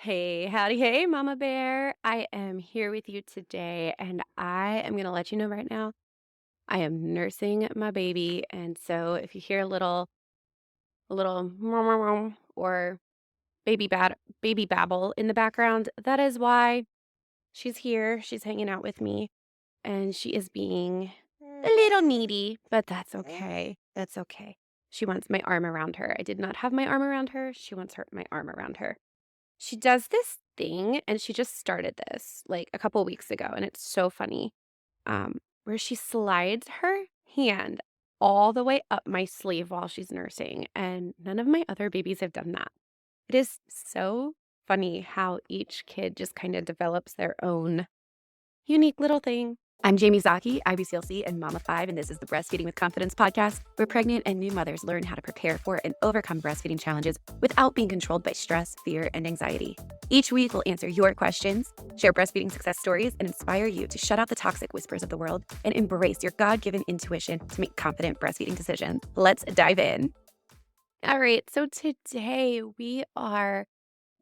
Hey, howdy, hey, Mama Bear. I am here with you today, and I am going to let you know right now, I am nursing my baby. And so if you hear a little or baby babble in the background, that is why she's here. She's hanging out with me, and she is being a little needy, but that's okay. That's okay. She wants my arm around her. I did not have my arm around her. She wants my arm around her. She does this thing, and she just started this, like, a couple weeks ago, and it's so funny, where she slides her hand all the way up my sleeve while she's nursing, and none of my other babies have done that. It is so funny how each kid just kinda develops their own unique little thing. I'm Jaimie Zaki, IBCLC and Mama 5, and this is the Breastfeeding with Confidence podcast, where pregnant and new mothers learn how to prepare for and overcome breastfeeding challenges without being controlled by stress, fear, and anxiety. Each week, we'll answer your questions, share breastfeeding success stories, and inspire you to shut out the toxic whispers of the world and embrace your God-given intuition to make confident breastfeeding decisions. Let's dive in. All right, so today we are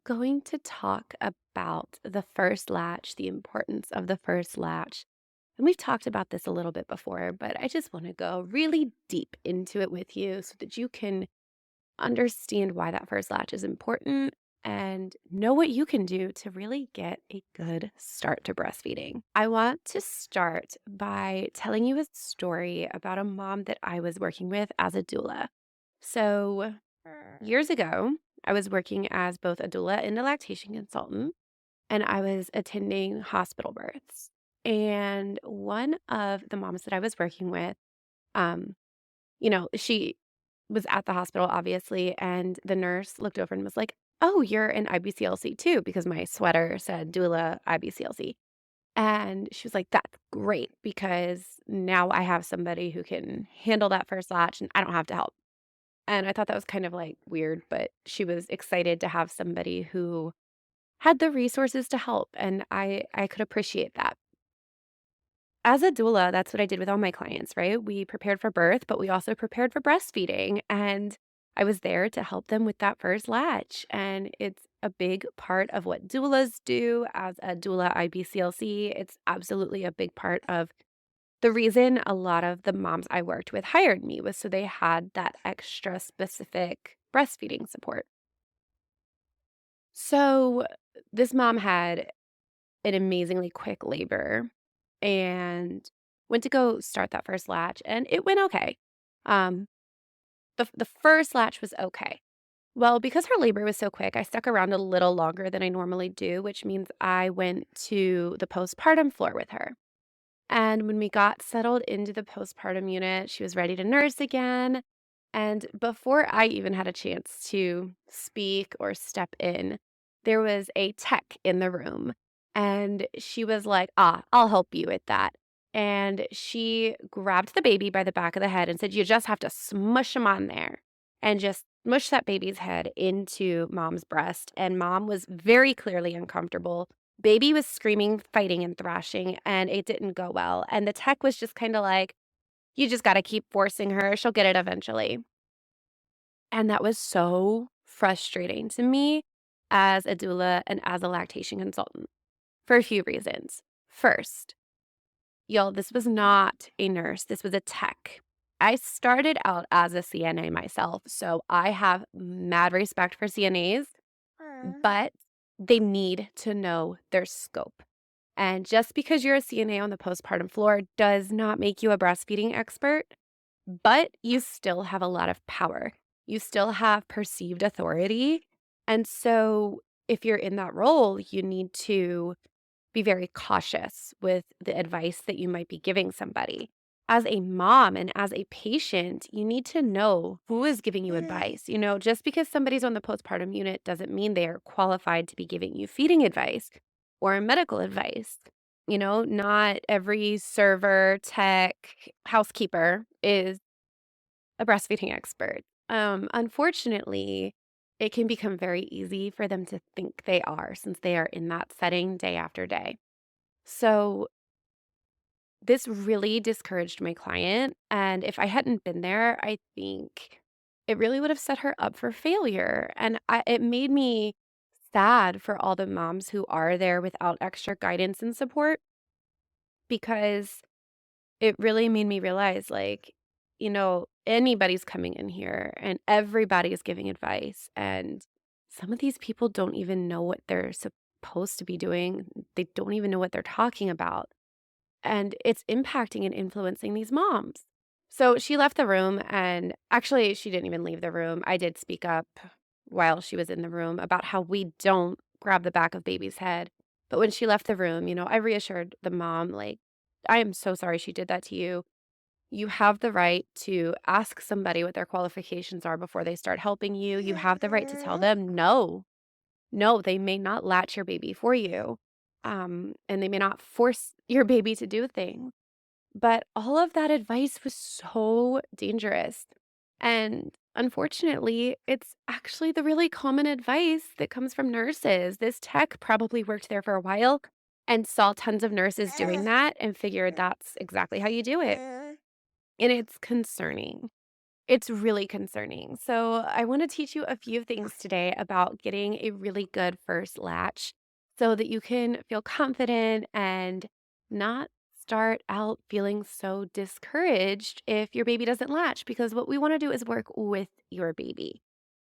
going to talk about the first latch, the importance of the first latch. And we've talked about this a little bit before, but I just want to go really deep into it with you so that you can understand why that first latch is important and know what you can do to really get a good start to breastfeeding. I want to start by telling you a story about a mom that I was working with as a doula. So, years ago, I was working as both a doula and a lactation consultant, and I was attending hospital births. And one of the moms that I was working with, um, she was at the hospital, obviously, and the nurse looked over and was like, "Oh, you're an IBCLC too," because my sweater said doula IBCLC. And she was like, "That's great because now I have somebody who can handle that first latch and I don't have to help." And I thought that was kind of like weird, but she was excited to have somebody who had the resources to help, and I could appreciate that. As a doula, that's what I did with all my clients, right? We prepared for birth, but we also prepared for breastfeeding, and I was there to help them with that first latch, and it's a big part of what doulas do as a doula IBCLC. It's absolutely a big part of the reason a lot of the moms I worked with hired me was so they had that extra specific breastfeeding support. So, this mom had an amazingly quick labor and went to go start that first latch, and it went okay. Um, the first latch was okay. Well, because her labor was so quick, I stuck around a little longer than I normally do, which means I went to the postpartum floor with her. And when we got settled into the postpartum unit, she was ready to nurse again. And before I even had a chance to speak or step in, there was a tech in the room. And she was like, I'll help you with that. And she grabbed the baby by the back of the head and said, "You just have to smush him on there and just smush that baby's head into mom's breast." And mom was very clearly uncomfortable. Baby was screaming, fighting, and thrashing, and it didn't go well. And the tech was just kind of like, "You just got to keep forcing her. She'll get it eventually." And that was so frustrating to me as a doula and as a lactation consultant for a few reasons. First, y'all, this was not a nurse, this was a tech. I started out as a CNA myself, so I have mad respect for CNAs, but they need to know their scope. And just because you're a CNA on the postpartum floor does not make you a breastfeeding expert, but you still have a lot of power. You still have perceived authority. And so if you're in that role, you need to be very cautious with the advice that you might be giving somebody. As a mom and as a patient, you need to know who is giving you advice. Just because somebody's on the postpartum unit doesn't mean they are qualified to be giving you feeding advice or medical advice. Not every server, tech, housekeeper is a breastfeeding expert. Unfortunately, it can become very easy for them to think they are since they are in that setting day after day. So, this really discouraged my client. And if I hadn't been there, I think it really would have set her up for failure. And it made me sad for all the moms who are there without extra guidance and support because it really made me realize, like, anybody's coming in here and everybody is giving advice. And some of these people don't even know what they're supposed to be doing. They don't even know what they're talking about. And it's impacting and influencing these moms. So she left the room, and actually, she didn't even leave the room. I did speak up while she was in the room about how we don't grab the back of baby's head. But when she left the room, I reassured the mom, like, I am so sorry she did that to you. You have the right to ask somebody what their qualifications are before they start helping you. You have the right to tell them no. No, they may not latch your baby for you. And they may not force your baby to do things. But all of that advice was so dangerous. And unfortunately, it's actually the really common advice that comes from nurses. This tech probably worked there for a while and saw tons of nurses doing that and figured that's exactly how you do it. And it's concerning. It's really concerning. So, I want to teach you a few things today about getting a really good first latch so that you can feel confident and not start out feeling so discouraged if your baby doesn't latch, because what we want to do is work with your baby.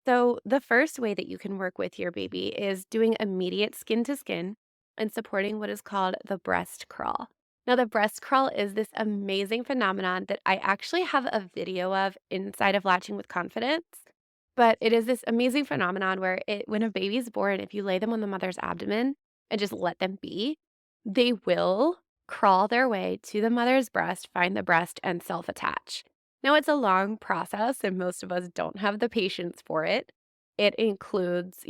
So, the first way that you can work with your baby is doing immediate skin to skin and supporting what is called the breast crawl. Now, the breast crawl is this amazing phenomenon that I actually have a video of inside of Latching with Confidence. But it is this amazing phenomenon where when a baby's born, if you lay them on the mother's abdomen and just let them be, they will crawl their way to the mother's breast, find the breast, and self attach. Now, it's a long process, and most of us don't have the patience for it. It includes,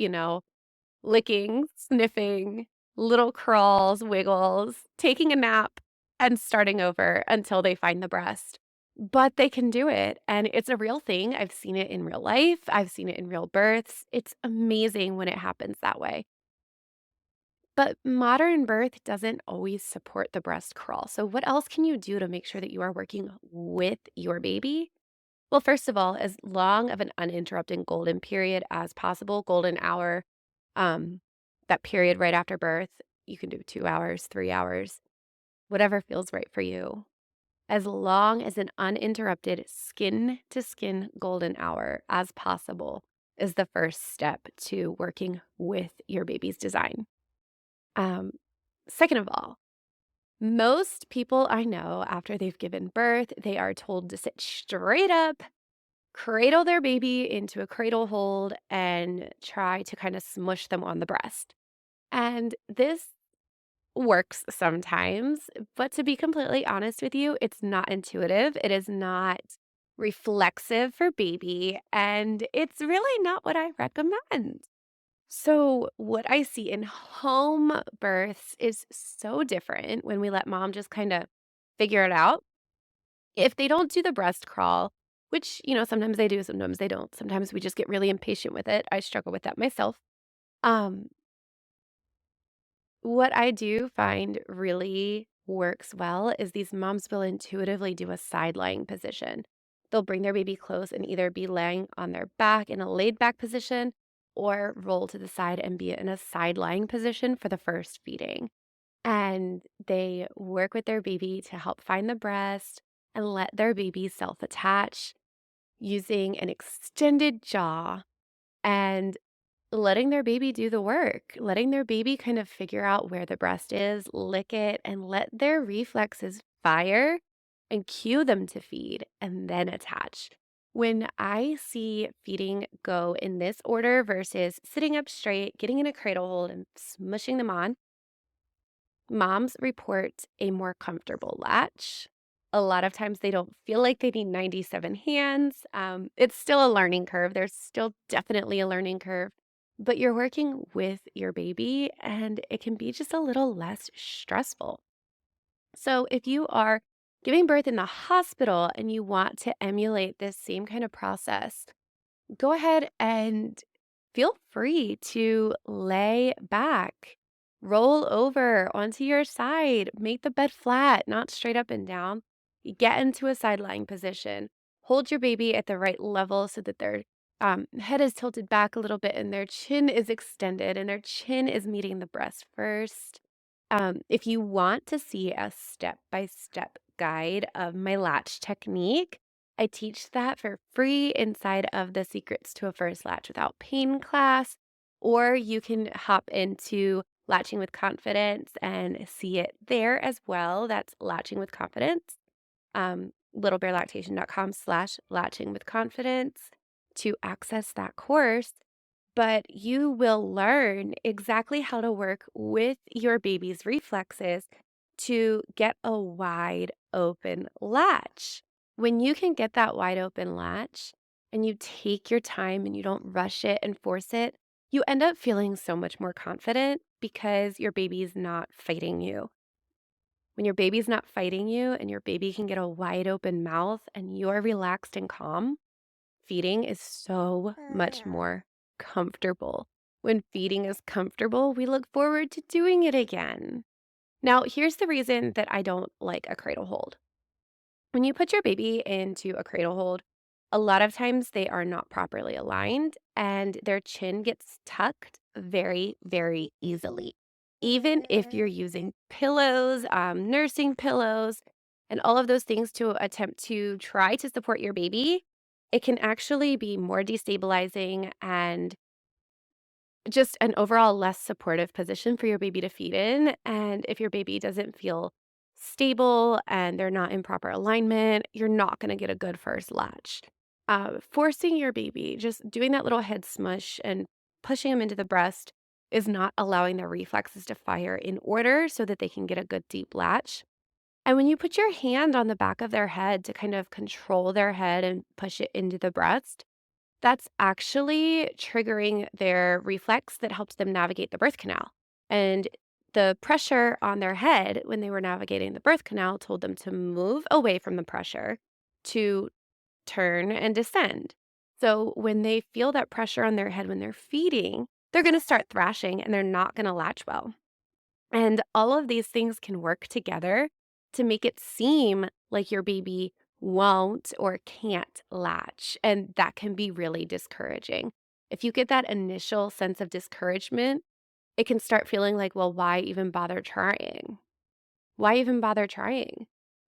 licking, sniffing, little crawls, wiggles, taking a nap, and starting over until they find the breast. But they can do it, and it's a real thing. I've seen it in real life. I've seen it in real births. It's amazing when it happens that way. But modern birth doesn't always support the breast crawl. So, what else can you do to make sure that you are working with your baby? Well, first of all, as long of an uninterrupted golden period as possible, golden hour, um, that period right after birth, you can do 2 hours, 3 hours, whatever feels right for you. As long as an uninterrupted skin to skin golden hour as possible is the first step to working with your baby's design. Um, Second of all, most people I know after they've given birth, they are told to sit straight up, cradle their baby into a cradle hold, and try to kind of smush them on the breast. And this works sometimes, but to be completely honest with you, it's not intuitive. It is not reflexive for baby, and it's really not what I recommend. So, what I see in home births is so different when we let mom just kind of figure it out. If they don't do the breast crawl, which, sometimes they do, sometimes they don't. Sometimes we just get really impatient with it. I struggle with that myself. Um, what I do find really works well is these moms will intuitively do a side lying position. They'll bring their baby close and either be laying on their back in a laid back position or roll to the side and be in a side lying position for the first feeding. And they work with their baby to help find the breast and let their baby self attach using an extended jaw and letting their baby do the work, letting their baby kind of figure out where the breast is, lick it, and let their reflexes fire and cue them to feed and then attach. When I see feeding go in this order versus sitting up straight, getting in a cradle hold, and smushing them on, moms report a more comfortable latch. A lot of times they don't feel like they need 97 hands. It's still a learning curve. There's still definitely a learning curve, but you're working with your baby and it can be just a little less stressful. So if you are giving birth in the hospital and you want to emulate this same kind of process, go ahead and feel free to lay back, roll over onto your side, make the bed flat, not straight up and down. You get into a side lying position. Hold your baby at the right level so that they're head is tilted back a little bit and their chin is extended and their chin is meeting the breast first. If you want to see a step-by-step guide of my latch technique, I teach that for free inside of the Secrets to a First Latch Without Pain class, or you can hop into Latching with Confidence and see it there as well. That's Latching with Confidence, littlebearlactation.com/latching with confidence to access that course. But you will learn exactly how to work with your baby's reflexes to get a wide open latch. When you can get that wide open latch and you take your time and you don't rush it and force it, you end up feeling so much more confident because your baby's not fighting you. When your baby's not fighting you and your baby can get a wide open mouth and you're relaxed and calm, feeding is so much more comfortable. When feeding is comfortable, we look forward to doing it again. Now, here's the reason that I don't like a cradle hold. When you put your baby into a cradle hold, a lot of times they are not properly aligned and their chin gets tucked very, very easily. Even if you're using pillows, nursing pillows, and all of those things to attempt to try to support your baby, it can actually be more destabilizing and just an overall less supportive position for your baby to feed in, and if your baby doesn't feel stable and they're not in proper alignment, you're not gonna get a good first latch. Forcing your baby, just doing that little head smush and pushing them into the breast is not allowing their reflexes to fire in order so that they can get a good deep latch. And when you put your hand on the back of their head to kind of control their head and push it into the breast, that's actually triggering their reflex that helps them navigate the birth canal. And the pressure on their head when they were navigating the birth canal told them to move away from the pressure to turn and descend. So when they feel that pressure on their head when they're feeding, they're going to start thrashing and they're not going to latch well. And all of these things can work together to make it seem like your baby won't or can't latch. And that can be really discouraging. If you get that initial sense of discouragement, it can start feeling like, well, why even bother trying? Why even bother trying?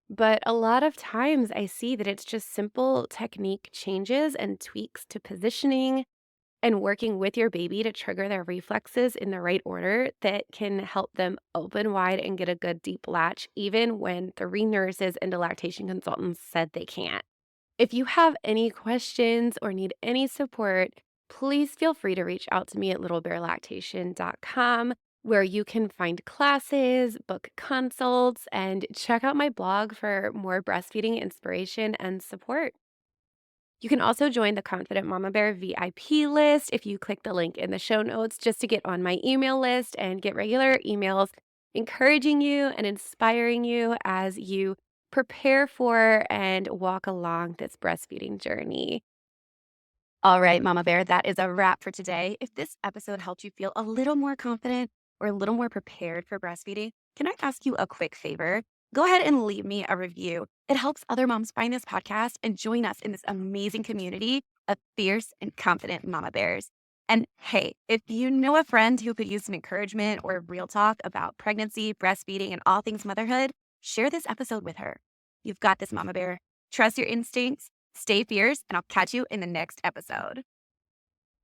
But a lot of times I see that it's just simple technique changes and tweaks to positioning and working with your baby to trigger their reflexes in the right order that can help them open wide and get a good deep latch, even when 3 nurses and a lactation consultant said they can't. If you have any questions or need any support, please feel free to reach out to me at littlebearlactation.com, where you can find classes, book consults, and check out my blog for more breastfeeding inspiration and support. You can also join the Confident Mama Bear VIP list if you click the link in the show notes just to get on my email list and get regular emails encouraging you and inspiring you as you prepare for and walk along this breastfeeding journey. All right, Mama Bear, that is a wrap for today. If this episode helped you feel a little more confident or a little more prepared for breastfeeding, can I ask you a quick favor? Go ahead and leave me a review. It helps other moms find this podcast and join us in this amazing community of fierce and confident mama bears. And hey, if you know a friend who could use some encouragement or real talk about pregnancy, breastfeeding, and all things motherhood, share this episode with her. You've got this, Mama Bear. Trust your instincts, stay fierce, and I'll catch you in the next episode.